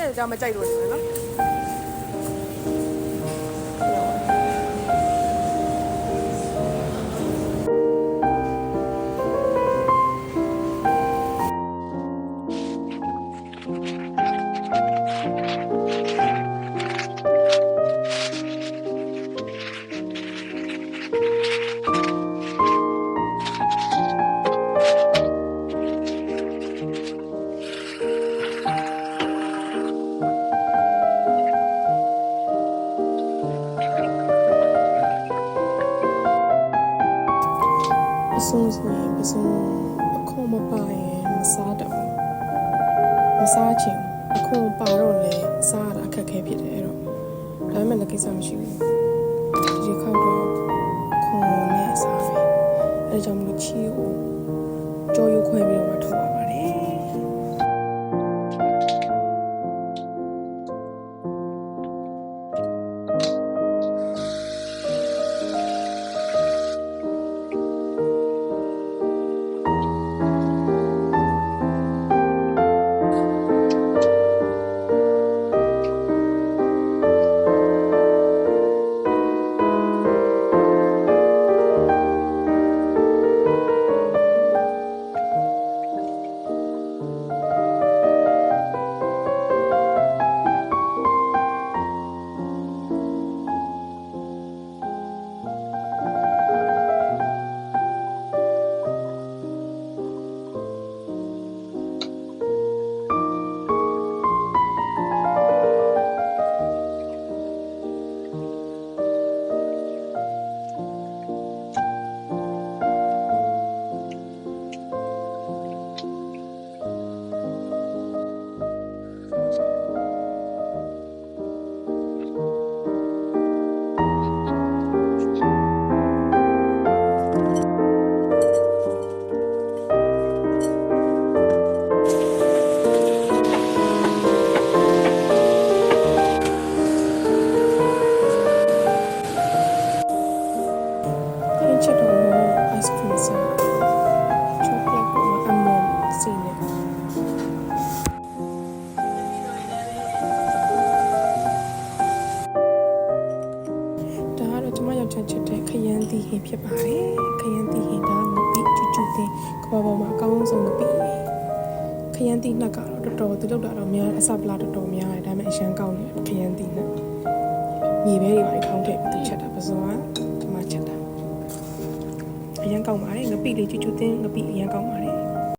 လေးကကြာမကြိုက်လို့နေနော်ဆုံးဆိုရင်ပစုံအခုမပါရင်မစားတော့မစားချင်အခုပါတော့လေစားရတာအခက်ခဲဖြစ်တယ်အဲ့တော့ဒါပေမဲ့လည်းကိစ္စမရှိဘူးဒီခေါက်တော့ခွန်နဲ့စားမယ်အဲ့ကြောင့်မလို့ချီကိုကြော်ရွခွဲပြီးတော့မှထုတ်ပါပါတယ်ဖြစ်ပါတယ်ခရမ်းတီဟင်တာငပိချူချူတင်ကဘာပေါ်မှာအကောင်းဆုံးငပိခရမ်းတီနှက်ကတော့တော်တော်သူလောက်တာတော့များအစပလာတော်တော်များတယ်ဒါပေမဲ့အရန်ကောင်းတယ်ခရမ်းတီနှက်မြေပဲတွေပါထောင်းထည့်ပြီးသူချက်တာပစုံကဒီမှာချက်တာအရန်ကောင်းပါတယ်ငပိလေးချူချူတင်ငပိအရန်ကောင်းပါတယ်